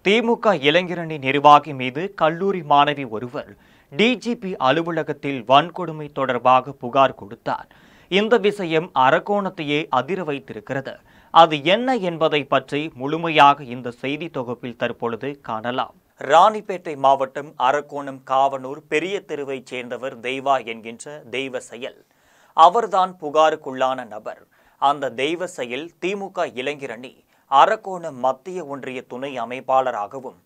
திமுக இளைஞரணி நிர்வாகி மீது கல்லூரி மாணவி ஒருவர் டிஜிபி அலுவலகத்தில் வன்கொடுமை தொடர்பாக புகார் கொடுத்தார். இந்த விஷயம் அரக்கோணத்தையே அதிர வைத்திருக்கிறது. அது என்ன என்பதை பற்றி முழுமையாக இந்த செய்தி தொகுப்பில் தற்பொழுது காணலாம். ராணிப்பேட்டை மாவட்டம் அரக்கோணம் காவனூர் பெரிய தெருவைச் சேர்ந்தவர் தெய்வா என்கின்ற தெய்வ செயல். அவர்தான் புகாருக்குள்ளான நபர். அந்த தெய்வ செயல் திமுக இளைஞரணி அரக்கோணம் மத்திய ஒன்றிய துணை அமைப்பாளராகவும்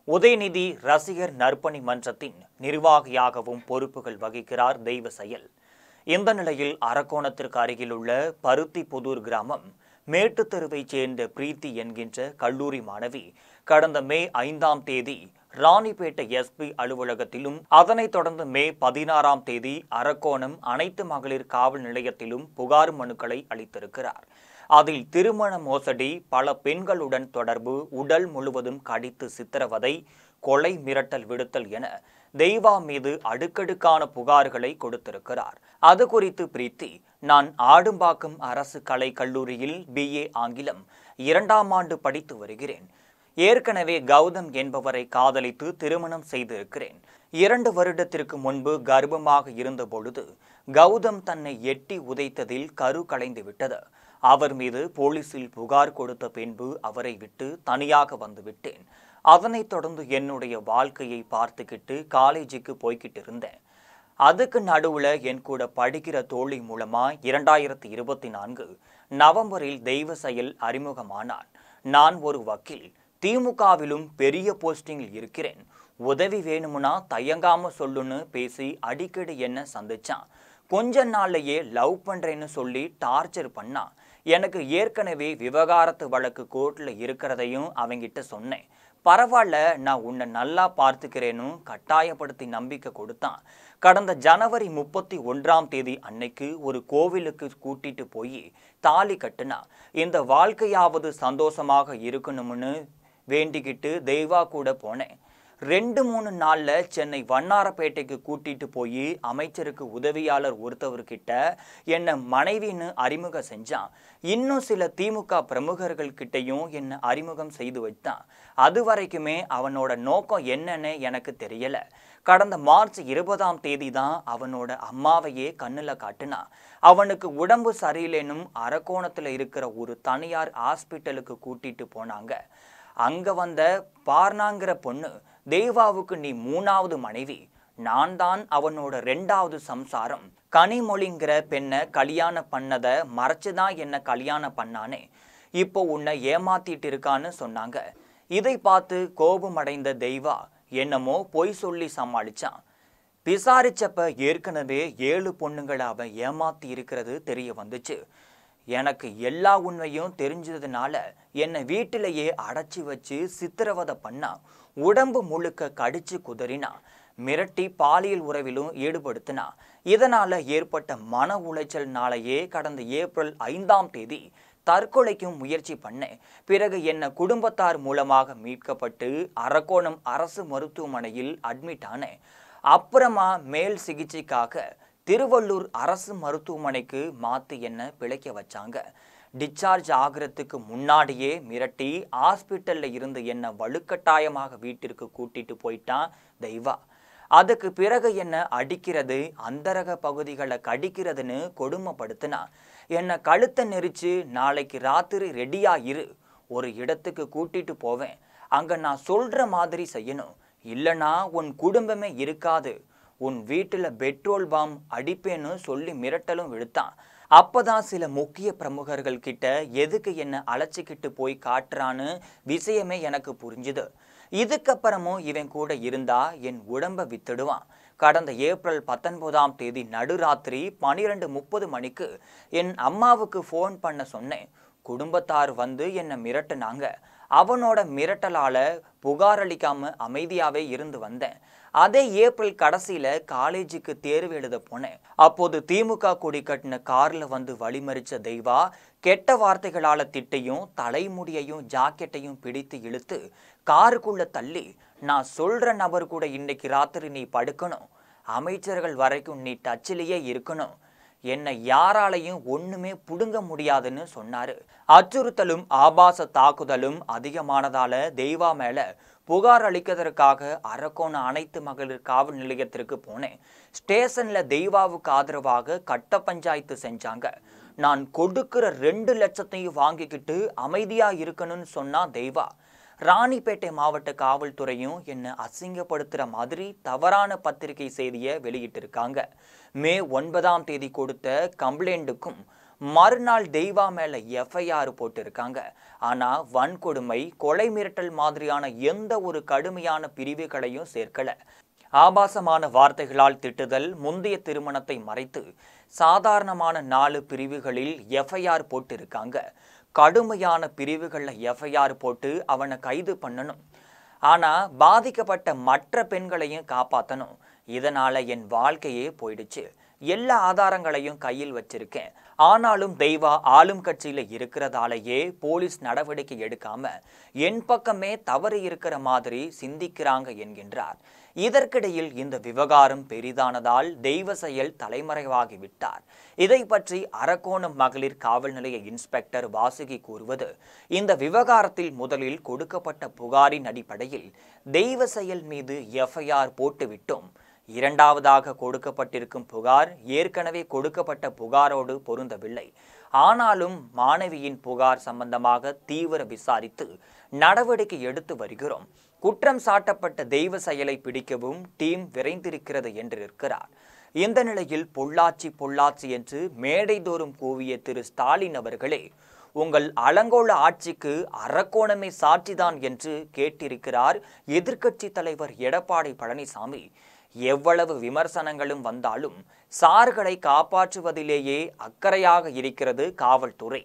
உதயநிதி ரசிகர் நற்பணி மன்றத்தின் நிர்வாகியாகவும் பொறுப்புகள் வகிக்கிறார் தெய்வ செயல். இந்த நிலையில் அரக்கோணத்திற்கு அருகிலுள்ள பருத்திப்புதூர் கிராமம் மேட்டு தெருவைச் சேர்ந்த பிரீத்தி என்கின்ற கல்லூரி மாணவி கடந்த மே 5ஆம் தேதி ராணிப்பேட்டை எஸ்பி அலுவலகத்திலும் அதனைத் தொடர்ந்து மே 16ஆம் தேதி அரக்கோணம் அனைத்து மகளிர் காவல் நிலையத்திலும் புகார் மனுக்களை அளித்திருக்கிறார். அதில் திருமண மோசடி, பல பெண்களுடன் தொடர்பு, உடல் முழுவதும் கடித்து சித்திரவதை, கொலை மிரட்டல் விடுத்தல் என தெய்வா மீது அடுக்கடுக்கான புகார்களை கொடுத்திருக்கிறார். அது குறித்து பிரீத்தி, நான் ஆடும்பாக்கம் அரசு கலை கல்லூரியில் BA ஆங்கிலம் 2ஆம் ஆண்டு படித்து வருகிறேன். ஏற்கனவே கௌதம் என்பவரை காதலித்து திருமணம் செய்திருக்கிறேன். 2 வருடத்திற்கு முன்பு கர்ப்பமாக இருந்த பொழுது கௌதம் தன்னை எட்டி உதைத்ததில் கரு கலைந்து விட்டது. அவர் மீது போலீசில் புகார் கொடுத்த பின்பு அவரை விட்டு தனியாக வந்து விட்டேன். அதனைத் தொடர்ந்து என்னுடைய வாழ்க்கையை பார்த்துக்கிட்டு காலேஜுக்கு போய்கிட்டு இருந்தேன். அதுக்கு நடுவில் என் கூட படிக்கிற தோழி மூலமா 2024 நவம்பரில் தெய்வ செயல் அறிமுகமானார். நான் ஒரு வக்கீல், திமுகவிலும் பெரிய போஸ்டிங்கில் இருக்கிறேன். உதவி வேணும்னா தயங்காம சொல்லுன்னு பேசி அடிக்கடி என்ன சந்திச்சான். கொஞ்ச நாள்லயே லவ் பண்றேன்னு சொல்லி டார்ச்சர் பண்ணா. எனக்கு ஏற்கனவே விவகாரத்து வழக்கு கோர்ட்ல இருக்கிறதையும் அவங்கிட்ட சொன்னேன். பரவாயில்ல, நான் உன்னை நல்லா பார்த்துக்கிறேன்னு கட்டாயப்படுத்தி நம்பிக்கை கொடுத்தான். கடந்த ஜனவரி 31ஆம் தேதி அன்னைக்கு ஒரு கோவிலுக்கு கூட்டிட்டு போய் தாலி கட்டுனா. இந்த வாழ்க்கையாவது சந்தோஷமாக இருக்கணும்னு வேண்டிக்கிட்டு தெய்வா கூட போனேன். 2-3 நாள்ல சென்னை வண்ணாரப்பேட்டைக்கு கூட்டிட்டு போய் அமைச்சருக்கு உதவியாளர் ஒருத்தவர்கிட்ட என்ன மனைவின்னு அறிமுகம் செஞ்சான். இன்னும் சில திமுக பிரமுகர்கள் கிட்டையும் என்ன அறிமுகம் செய்து வைத்தான். அது வரைக்குமே அவனோட நோக்கம் என்னன்னு எனக்கு தெரியல. கடந்த மார்ச் 20ஆம் தேதி தான் அவனோட அம்மாவையே கண்ணுல காட்டுனா. அவனுக்கு உடம்பு சரியில்லைனும் அரக்கோணத்துல இருக்கிற ஒரு தனியார் ஹாஸ்பிட்டலுக்கு கூட்டிட்டு போனாங்க. அங்க வந்த பார்னாங்கிற பொண்ணு, தெய்வாவுக்கு நீ 3ஆவது மனைவி, நான் தான் அவனோட 2ஆவது சம்சாரம். கனிமொழிங்கிற பெண்ணை கல்யாணம் பண்ணதை மறைச்சுதான் என்ன கல்யாணம் பண்ணானே. இப்போ உன்னை ஏமாத்திட்டு இருக்கான்னு சொன்னாங்க. இதை பார்த்து கோபமடைந்த தெய்வா என்னமோ பொய் சொல்லி சமாளிச்சான். விசாரிச்சப்ப ஏற்கனவே 7 பொண்ணுங்களை அவன் ஏமாத்தி இருக்கிறது தெரிய வந்துச்சு. எனக்கு எல்லா உண்மையும் தெரிஞ்சதுனால என்னை வீட்டிலேயே அடைச்சி வச்சு சித்திரவதை பண்ணா. உடம்பு முழுக்க கடிச்சு குதறினா. மிரட்டி பாலியல் உறவிலும் ஈடுபடுத்தினா. இதனால ஏற்பட்ட மன உளைச்சல்னாலேயே கடந்த ஏப்ரல் 5ஆம் தேதி தற்கொலைக்கும் முயற்சி பண்ணேன். பிறகு என்ன குடும்பத்தார் மூலமாக மீட்கப்பட்டு அரக்கோணம் அரசு மருத்துவமனையில் அட்மிட் ஆனேன். அப்புறமா மேல் சிகிச்சைக்காக திருவள்ளூர் அரசு மருத்துவமனைக்கு மாற்றி என்ன பிழைக்க வச்சாங்க. டிஸ்சார்ஜ் ஆகிறதுக்கு முன்னாடியே மிரட்டி ஹாஸ்பிட்டலில் இருந்து என்ன வலுக்கட்டாயமாக வீட்டிற்கு கூட்டிட்டு போயிட்டான் தெய்வா. அதுக்கு பிறகு என்ன அடிக்கிறது, அந்தரக பகுதிகளை கடிக்கிறதுன்னு கொடுமைப்படுத்தினா. என்னை கழுத்தை நெரிச்சு நாளைக்கு ராத்திரி ரெடியா இரு, ஒரு இடத்துக்கு கூட்டிட்டு போவேன், அங்கே நான் சொல்கிற மாதிரி செய்யணும், இல்லைனா உன் குடும்பமே இருக்காது, உன் வீட்டில் பெட்ரோல் பாம் அடிப்பேன்னு சொல்லி மிரட்டலும் விடுத்தான். அப்பதான் சில முக்கிய பிரமுகர்கள் கிட்ட எதுக்கு என்ன அழைச்சிக்கிட்டு போய் காட்டுறான்னு விஷயமே எனக்கு புரிஞ்சுது. இதுக்கப்புறமும் இவன் கூட இருந்தா என் உடம்பை வித்துடுவான். கடந்த ஏப்ரல் 19ஆம் தேதி நடுராத்திரி 12:30 மணிக்கு என் அம்மாவுக்கு ஃபோன் பண்ண சொன்னேன். குடும்பத்தார் வந்து என்னை மிரட்டுனாங்க. அவனோட மிரட்டலால புகார் அளிக்காம அமைதியாவே இருந்து வந்தேன். அதே ஏப்ரல் கடைசியில காலேஜுக்கு தேர்வு எழுத போனேன். அப்போது திமுக கொடி கட்டின கார்ல வந்து வழிமறிச்ச தெய்வா கெட்ட வார்த்தைகளால திட்டையும் தலைமுடியையும் ஜாக்கெட்டையும் பிடித்து இழுத்து காருக்குள்ள தள்ளி, நான் சொல்ற நபர் கூட இன்னைக்கு ராத்திரி நீ படுக்கணும், அமைச்சர்கள் வரைக்கும் நீ டச்சிலேயே இருக்கணும், என்னை யாராலையும் ஒண்ணுமே புடுங்க முடியாதுன்னு சொன்னாரு. அச்சுறுத்தலும் ஆபாச தாக்குதலும் அதிகமானதால தெய்வா மேல புகார் அளிக்கிறதுக்காக அரக்கோணம் அனைத்து மகளிர் காவல் நிலையத்திற்கு போனேன். ஸ்டேஷன்ல தெய்வாவுக்கு ஆதரவாக கட்ட பஞ்சாயத்து செஞ்சாங்க. நான் கொடுக்கிற 2 லட்சத்தையும் வாங்கிக்கிட்டு அமைதியா இருக்கணும்னு சொன்னா தெய்வா. ராணிப்பேட்டை மாவட்ட காவல்துறையும் என்னை அசிங்கப்படுத்துற மாதிரி தவறான பத்திரிகை செய்தியை வெளியிட்டிருக்காங்க. மே 9ஆம் தேதி கொடுத்த கம்ப்ளைண்ட்டுக்கும் மறுநாள் தெய்வா மேல எஃப்ஐஆர் போட்டிருக்காங்க. ஆனா வன்கொடுமை, கொலை மிரட்டல் மாதிரியான எந்த ஒரு கடுமையான பிரிவுகளையும் சேர்க்கல. ஆபாசமான வார்த்தைகளால் திட்டுதல், முந்தைய திருமணத்தை மறைத்து சாதாரணமான 4 பிரிவுகளில் எஃப்ஐஆர் போட்டிருக்காங்க. கடுமையான பிரிவுகளில் எஃப்ஐஆர் போட்டு அவனை கைது பண்ணணும். ஆனா பாதிக்கப்பட்ட மற்ற பெண்களையும் காப்பாற்றணும். இதனால என் வாழ்க்கையே போயிடுச்சு. எல்லா ஆதாரங்களையும் கையில் வச்சிருக்கேன். ஆனாலும் தெய்வா ஆளும் கட்சியில இருக்கிறதாலேயே போலீஸ் நடவடிக்கை எடுக்காம என் பக்கமே தவறு இருக்கிற மாதிரி சிந்திக்கிறாங்க என்கின்றார். இதற்கிடையில் இந்த விவகாரம் பெரிதானதால் தெய்வ செயல் தலைமறைவாகிவிட்டார். இதை பற்றி அரக்கோணம் மகளிர் காவல் நிலைய இன்ஸ்பெக்டர் வாசுகி கூறுவது, இந்த விவகாரத்தில் முதலில் கொடுக்கப்பட்ட புகாரின் அடிப்படையில் தெய்வ செயல் மீது எஃப்ஐஆர் போட்டுவிட்டோம். இரண்டாவதாக கொடுக்கப்பட்டிருக்கும் புகார் ஏற்கனவே கொடுக்கப்பட்ட புகாரோடு பொருந்தவில்லை. ஆனாலும் மாணவியின் புகார் சம்பந்தமாக தீவிர விசாரித்து நடவடிக்கை எடுத்து வருகிறோம். குற்றம் சாட்டப்பட்ட தெய்வ செயலை பிடிக்கவும் டீம் விரைந்திருக்கிறது என்றிருக்கிறார். இந்த நிலையில் பொள்ளாச்சி என்று மேடைதோறும் கூவிய திரு ஸ்டாலின் அவர்களே, உங்கள் அலங்கோல ஆட்சிக்கு அரக்கோணமே சாட்சிதான் என்று கேட்டிருக்கிறார் எதிர்க்கட்சி தலைவர் எடப்பாடி பழனிசாமி. எவ்வளவு விமர்சனங்களும் வந்தாலும் சார்களை காப்பாற்றுவதிலேயே அக்கறையாக இருக்கிறது காவல்துறை.